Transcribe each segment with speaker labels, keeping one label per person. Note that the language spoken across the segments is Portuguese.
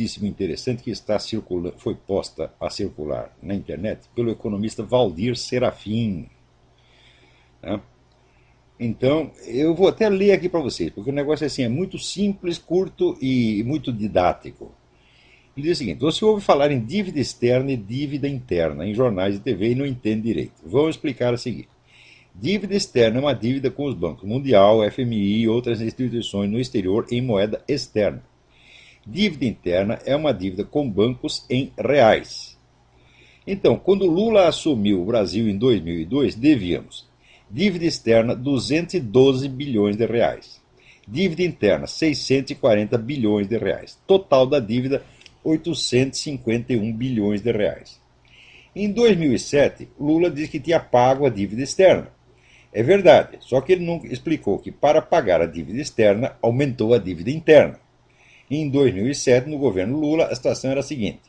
Speaker 1: interessante que está circulando, foi posta a circular na internet pelo economista Valdir Serafim, né? Então, eu vou até ler aqui para vocês, porque o negócio assim, é muito simples, curto e muito didático. Ele diz o seguinte: você ouve falar em dívida externa e dívida interna em jornais e TV e não entende direito. Vou explicar a seguir. Dívida externa é uma dívida com os bancos Mundial, FMI e outras instituições no exterior em moeda externa. Dívida interna é uma dívida com bancos em reais. Então, quando Lula assumiu o Brasil em 2002, devíamos dívida externa 212 bilhões de reais. Dívida interna 640 bilhões de reais. Total da dívida 851 bilhões de reais. Em 2007, Lula disse que tinha pago a dívida externa. É verdade, só que ele não explicou que para pagar a dívida externa aumentou a dívida interna. Em 2007, no governo Lula, a situação era a seguinte: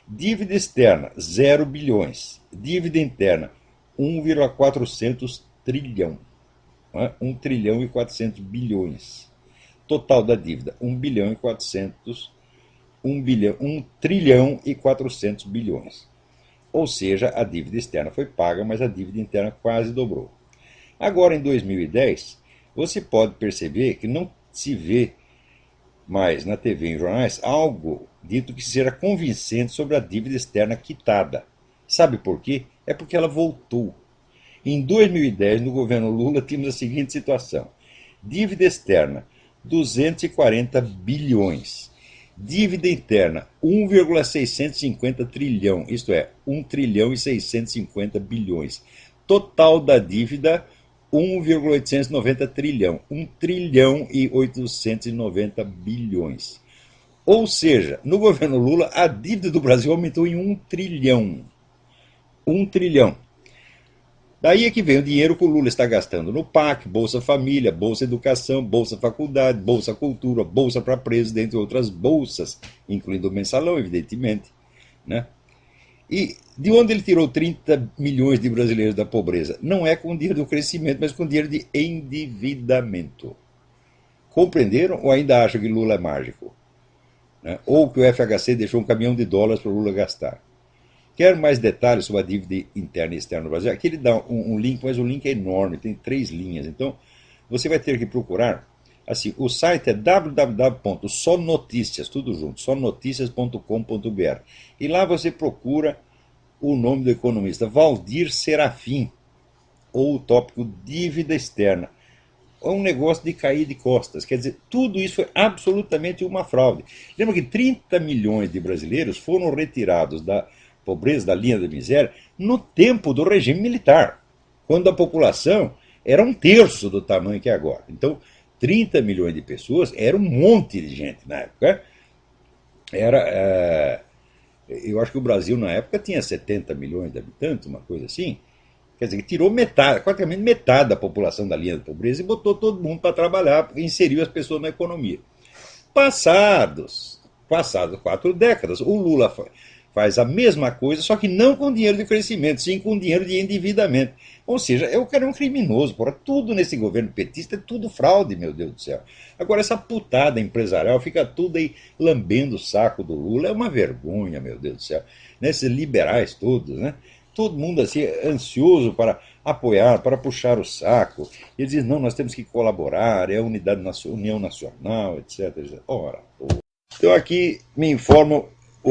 Speaker 1: dívida externa 0 bilhões, dívida interna 1,400 trilhão, 1 trilhão e 400 bilhões. Total da dívida 1 bilhão e 400, 1 trilhão e 400 bilhões. Ou seja, a dívida externa foi paga, mas a dívida interna quase dobrou. Agora, em 2010, você pode perceber que não se vê mais na TV e em jornais algo dito que seja convincente sobre a dívida externa quitada. Sabe por quê? É porque ela voltou. Em 2010, no governo Lula, tínhamos a seguinte situação: dívida externa 240 bilhões, dívida interna 1,650 trilhão, isto é, 1 trilhão e 650 bilhões. Total da dívida 1,890 trilhão, 1 trilhão e 890 bilhões. Ou seja, no governo Lula, a dívida do Brasil aumentou em 1 trilhão. 1 trilhão. Daí é que vem o dinheiro que o Lula está gastando no PAC, Bolsa Família, Bolsa Educação, Bolsa Faculdade, Bolsa Cultura, Bolsa para Presos, dentre outras bolsas, incluindo o mensalão, evidentemente, né? E de onde ele tirou 30 milhões de brasileiros da pobreza? Não é com dinheiro do crescimento, mas com dinheiro de endividamento. Compreenderam ou ainda acham que Lula é mágico? Né? Ou que o FHC deixou um caminhão de dólares para o Lula gastar? Quer mais detalhes sobre a dívida interna e externa do Brasil? Aqui ele dá um link, mas o link é enorme, tem 3 linhas. Então, você vai ter que procurar. Assim, o site é www.sonoticias, tudo junto, sonoticias.com.br. E lá você procura o nome do economista Valdir Serafim, ou o tópico dívida externa. É um negócio de cair de costas. Quer dizer, tudo isso foi absolutamente uma fraude. Lembra que 30 milhões de brasileiros foram retirados da pobreza, da linha da miséria, no tempo do regime militar, quando a população era 1/3 do tamanho que é agora. Então, 30 milhões de pessoas era um monte de gente na época. Eu acho que o Brasil na época tinha 70 milhões de habitantes, uma coisa assim. Quer dizer, que tirou metade, praticamente metade da população da linha da pobreza e botou todo mundo para trabalhar, porque inseriu as pessoas na economia. Passadas 4 décadas, o Lula faz a mesma coisa, só que não com dinheiro de crescimento, sim com dinheiro de endividamento. Ou seja, eu quero um criminoso, porra. Tudo nesse governo petista é tudo fraude, meu Deus do céu. Agora, essa putada empresarial fica tudo aí lambendo o saco do Lula. É uma vergonha, meu Deus do céu. Né? Esses liberais todos, né? Todo mundo assim, ansioso para apoiar, para puxar o saco. Eles dizem, não, nós temos que colaborar, é a União Nacional, etc. etc. Ora, então aqui me informam.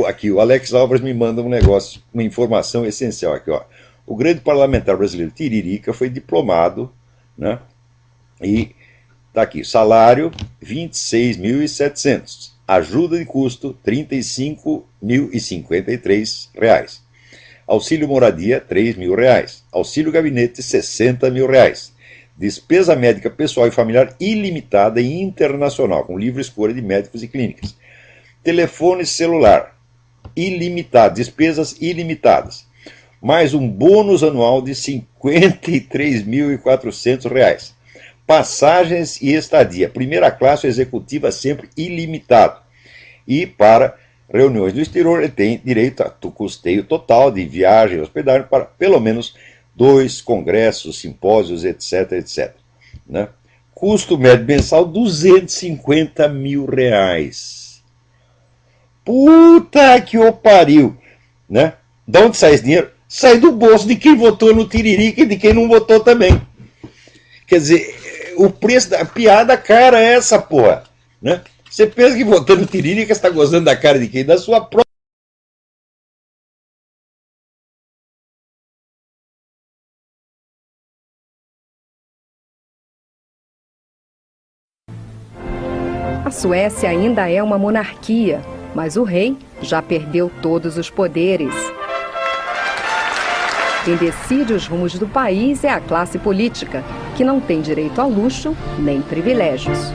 Speaker 1: Aqui, o Alex Álvares me manda um negócio, uma informação essencial aqui, ó. O grande parlamentar brasileiro Tiririca foi diplomado, né? E tá aqui, salário 26.700, ajuda de custo 35.053 reais, auxílio moradia 3.000 reais, auxílio gabinete 60.000 reais, despesa médica pessoal e familiar ilimitada e internacional, com livre escolha de médicos e clínicas, telefone celular ilimitado, despesas ilimitadas, mais um bônus anual de 53.400 reais, passagens e estadia, primeira classe ou executiva sempre ilimitado, e para reuniões do exterior ele tem direito a custeio total de viagem e hospedagem para pelo menos 2 congressos, simpósios, etc, etc. Né? Custo médio mensal 250 mil reais. Puta que o pariu, né? De onde sai esse dinheiro? Sai do bolso de quem votou no Tiririca e de quem não votou também. Quer dizer, o preço da piada cara é essa, porra, né? Você pensa que votando no Tiririca você está gozando da cara de quem? Da sua própria.
Speaker 2: A Suécia ainda é uma monarquia, mas o rei já perdeu todos os poderes. Quem decide os rumos do país é a classe política, que não tem direito a luxo nem privilégios.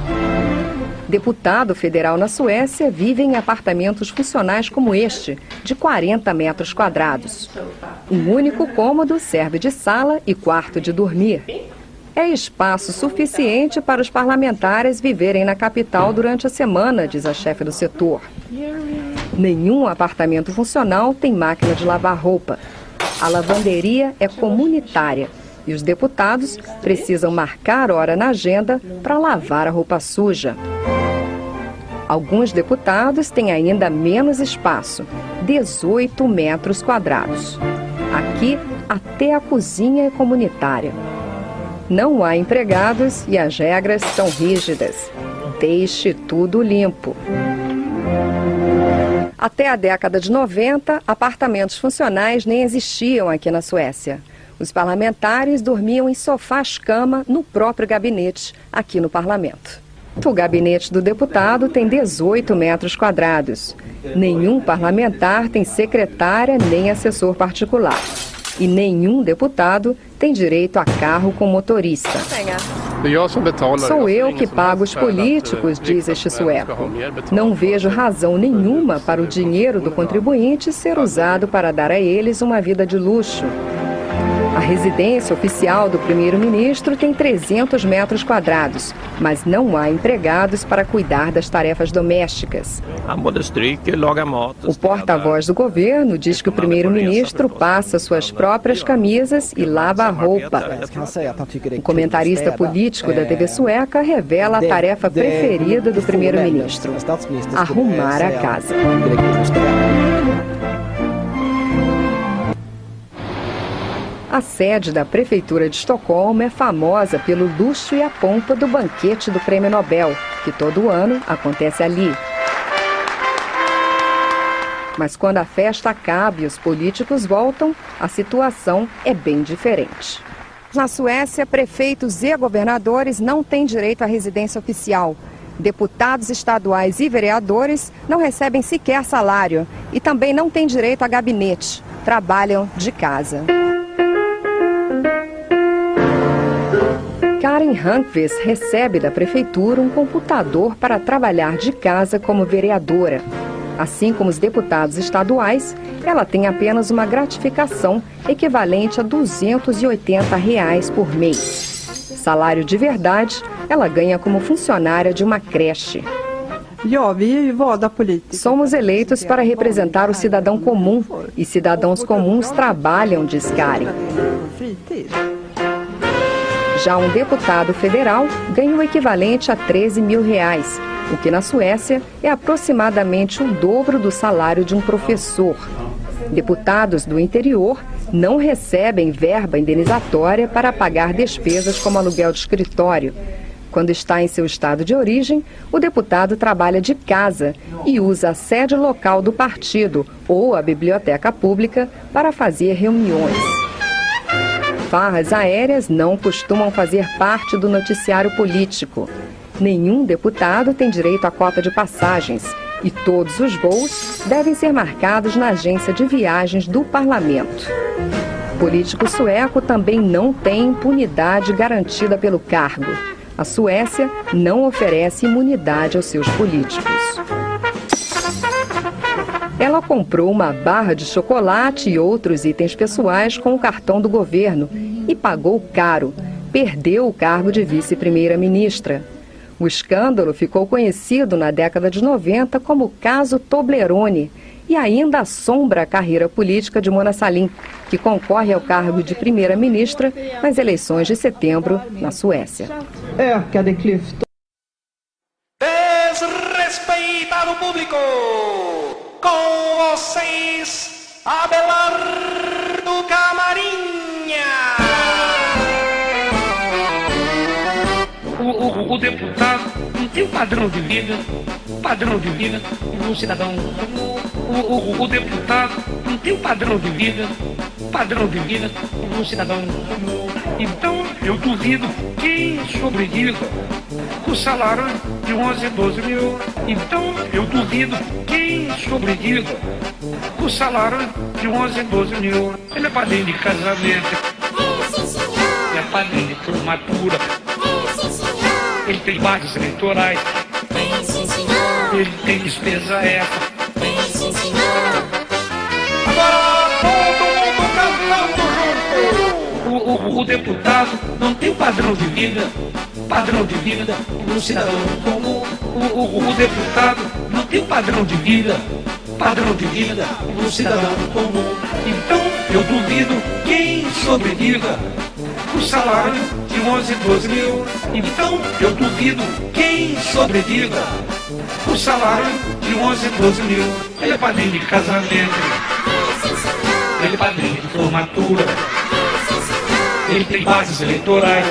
Speaker 2: Deputado federal na Suécia vive em apartamentos funcionais como este, de 40 metros quadrados. Um único cômodo serve de sala e quarto de dormir. É espaço suficiente para os parlamentares viverem na capital durante a semana, diz a chefe do setor. Nenhum apartamento funcional tem máquina de lavar roupa. A lavanderia é comunitária e os deputados precisam marcar hora na agenda para lavar a roupa suja. Alguns deputados têm ainda menos espaço, 18 metros quadrados. Aqui, até a cozinha é comunitária. Não há empregados e as regras são rígidas. Deixe tudo limpo. Até a década de 90, apartamentos funcionais nem existiam aqui na Suécia. Os parlamentares dormiam em sofás-cama no próprio gabinete, aqui no parlamento. O gabinete do deputado tem 18 metros quadrados. Nenhum parlamentar tem secretária nem assessor particular. E nenhum deputado tem direito a carro com motorista. Sou eu que pago os políticos, diz este sueco. Não vejo razão nenhuma para o dinheiro do contribuinte ser usado para dar a eles uma vida de luxo. A residência oficial do primeiro-ministro tem 300 metros quadrados, mas não há empregados para cuidar das tarefas domésticas. O porta-voz do governo diz que o primeiro-ministro passa suas próprias camisas e lava a roupa. O comentarista político da TV sueca revela a tarefa preferida do primeiro-ministro: arrumar a casa. A sede da Prefeitura de Estocolmo é famosa pelo luxo e a pompa do banquete do Prêmio Nobel, que todo ano acontece ali. Mas quando a festa acaba e os políticos voltam, a situação é bem diferente. Na Suécia, prefeitos e governadores não têm direito à residência oficial. Deputados estaduais e vereadores não recebem sequer salário e também não têm direito a gabinete. Trabalham de casa. Karen Rankvist recebe da prefeitura um computador para trabalhar de casa como vereadora. Assim como os deputados estaduais, ela tem apenas uma gratificação equivalente a R$ 280 por mês. Salário de verdade, ela ganha como funcionária de uma creche. Somos eleitos para representar o cidadão comum e cidadãos comuns trabalham, diz Karen. Já um deputado federal ganha o equivalente a R$ 13 mil, o que na Suécia é aproximadamente o dobro do salário de um professor. Deputados do interior não recebem verba indenizatória para pagar despesas como aluguel de escritório. Quando está em seu estado de origem, o deputado trabalha de casa e usa a sede local do partido ou a biblioteca pública para fazer reuniões. Farras aéreas não costumam fazer parte do noticiário político. Nenhum deputado tem direito à cota de passagens e todos os voos devem ser marcados na agência de viagens do parlamento. O político sueco também não tem impunidade garantida pelo cargo. A Suécia não oferece imunidade aos seus políticos. Ela comprou uma barra de chocolate e outros itens pessoais com o cartão do governo e pagou caro. Perdeu o cargo de vice-primeira-ministra. O escândalo ficou conhecido na década de 90 como caso Toblerone e ainda assombra a carreira política de Mona Sahlin, que concorre ao cargo de primeira-ministra nas eleições de setembro na Suécia.
Speaker 3: Desrespeitado público! vocês, Abelardo Camarinha.
Speaker 4: O deputado não tem um padrão de vida um cidadão. O deputado não tem um padrão de vida um cidadão. Então eu duvido quem sobreviva com o salário de 11, 12 mil. Então eu duvido quem sobreviva com o salário de 11, 12 mil. Ele é padrinho de casamento, ele é padrinho de formatura, ele tem bases eleitorais, ele tem despesa extra.
Speaker 3: Agora todo mundo cantando junto.
Speaker 4: O deputado não tem padrão de vida um cidadão comum. O deputado não tem padrão de vida um cidadão comum. Então eu duvido quem sobreviva com salário de 11, 12 mil. Então eu duvido quem sobreviva com salário de 11, 12 mil. Ele é padrinho de casamento, ele é padrinho de formatura, ele tem bases eleitorais,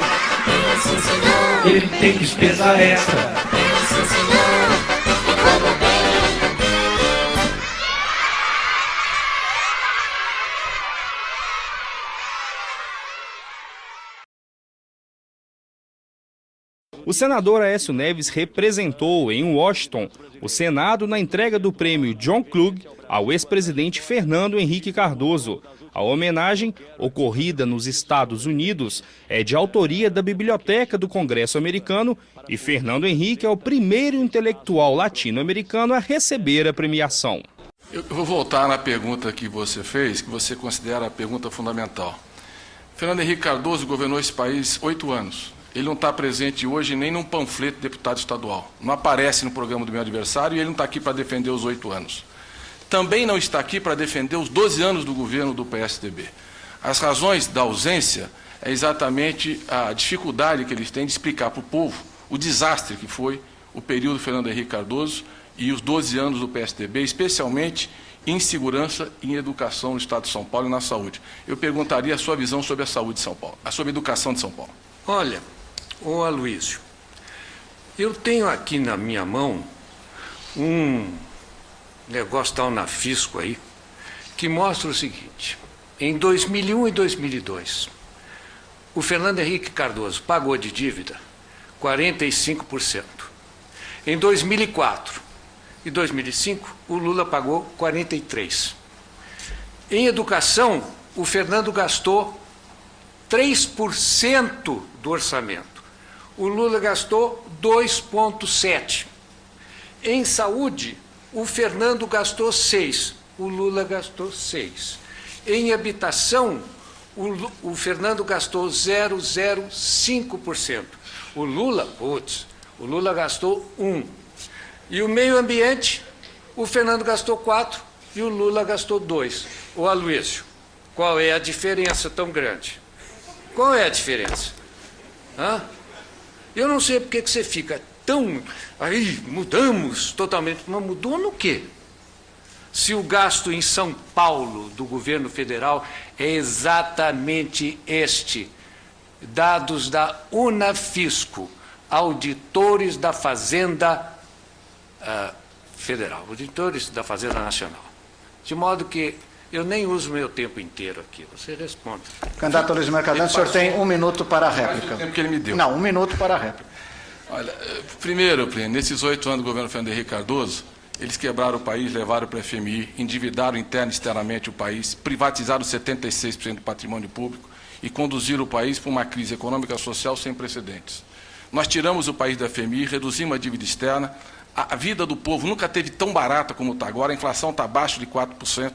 Speaker 4: ele tem despesa extra.
Speaker 5: O senador Aécio Neves representou em Washington o Senado na entrega do prêmio John Klug ao ex-presidente Fernando Henrique Cardoso. A homenagem, ocorrida nos Estados Unidos, é de autoria da Biblioteca do Congresso Americano e Fernando Henrique é o primeiro intelectual latino-americano a receber a premiação.
Speaker 6: Eu vou voltar na pergunta que você fez, que você considera a pergunta fundamental. Fernando Henrique Cardoso governou esse país 8 anos. Ele não está presente hoje nem num panfleto de deputado estadual. Não aparece no programa do meu adversário e ele não está aqui para defender os 8 anos. Também não está aqui para defender os 12 anos do governo do PSDB. As razões da ausência é exatamente a dificuldade que eles têm de explicar para o povo o desastre que foi o período Fernando Henrique Cardoso e os 12 anos do PSDB, especialmente em segurança e em educação no Estado de São Paulo e na saúde. Eu perguntaria a sua visão sobre a saúde de São Paulo, sobre a educação de São Paulo.
Speaker 7: Olha, ô Aloysio, eu tenho aqui na minha mão um negócio da Unafisco aí, que mostra o seguinte: em 2001 e 2002, o Fernando Henrique Cardoso pagou de dívida 45%. Em 2004 e 2005, o Lula pagou 43%. Em educação, o Fernando gastou 3% do orçamento. O Lula gastou 2,7%. Em saúde, o Fernando gastou 6%, o Lula gastou 6%. Em habitação, o Fernando gastou 0,05%. O Lula gastou 1%. E o meio ambiente, o Fernando gastou 4% e o Lula gastou 2%. Ô Aloysio, qual é a diferença tão grande? Qual é a diferença? Hã? Eu não sei porque que você fica tão... Aí, mudamos totalmente. Mas mudou no quê? Se o gasto em São Paulo do governo federal é exatamente este. Dados da Unafisco, auditores da Fazenda Federal, auditores da Fazenda Nacional. De modo que eu nem uso meu tempo inteiro aqui. Você responde.
Speaker 8: Candidato Aloysio Mercadante, o senhor tem 1 minuto para a réplica.
Speaker 6: O tempo que ele me deu.
Speaker 8: Não, 1 minuto para a réplica.
Speaker 6: Olha, primeiro, Plínio, nesses 8 anos do governo Fernando Henrique Cardoso, eles quebraram o país, levaram para o FMI, endividaram interno e externamente o país, privatizaram 76% do patrimônio público e conduziram o país para uma crise econômica e social sem precedentes. Nós tiramos o país da FMI, reduzimos a dívida externa, a vida do povo nunca teve tão barata como está agora, a inflação está abaixo de 4%,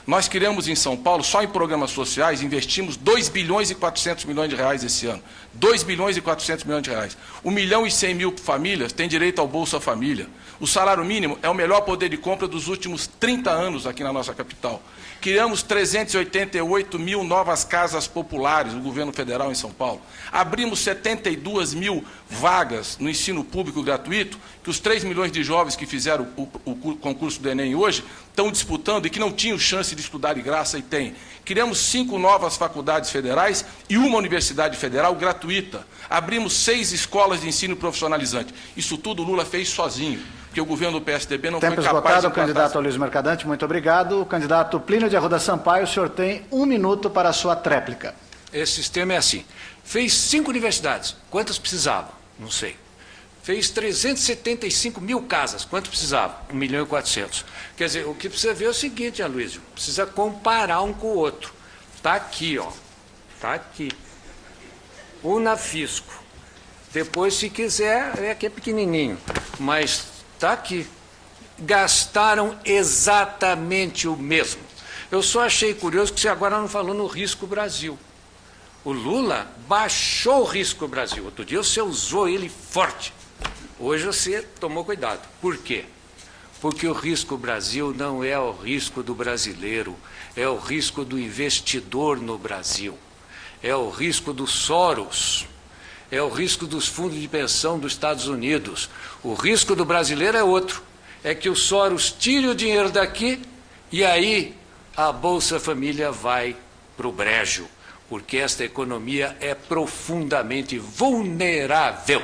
Speaker 6: Nós criamos em São Paulo, só em programas sociais, investimos 2 bilhões e 400 milhões de reais esse ano. 2 bilhões e 400 milhões de reais. 1 milhão e 100 mil famílias têm direito ao Bolsa Família. O salário mínimo é o melhor poder de compra dos últimos 30 anos aqui na nossa capital. Criamos 388 mil novas casas populares, o governo federal em São Paulo. Abrimos 72 mil vagas no ensino público gratuito, que os 3 milhões de jovens que fizeram o concurso do Enem hoje estão disputando e que não tinham chance de estudar de graça e têm. Criamos 5 novas faculdades federais e uma universidade federal gratuita. Abrimos 6 escolas de ensino profissionalizante. Isso tudo o Lula fez sozinho, porque o governo do PSDB não foi capaz de...
Speaker 8: Tempo esgotado, candidato Aloysio Mercadante, muito obrigado. O candidato Plínio de Arruda Sampaio, o senhor tem 1 minuto para a sua tréplica.
Speaker 7: Esse sistema é assim. Fez 5 universidades. Quantas precisava? Não sei. Fez 375 mil casas. Quanto precisava? 1 milhão e 400. Quer dizer, o que precisa ver é o seguinte, Aloysio, precisa comparar um com o outro. Está aqui, ó. Está aqui. Unafisco. Depois, se quiser, é que é pequenininho. Mas está aqui. Gastaram exatamente o mesmo. Eu só achei curioso que você agora não falou no Risco Brasil. O Lula baixou o Risco Brasil. Outro dia você usou ele forte. Hoje você tomou cuidado. Por quê? Porque o Risco Brasil não é o risco do brasileiro, é o risco do investidor no Brasil, é o risco do Soros, é o risco dos fundos de pensão dos Estados Unidos. O risco do brasileiro é outro, é que o Soros tire o dinheiro daqui e aí a Bolsa Família vai para o brejo, porque esta economia é profundamente vulnerável.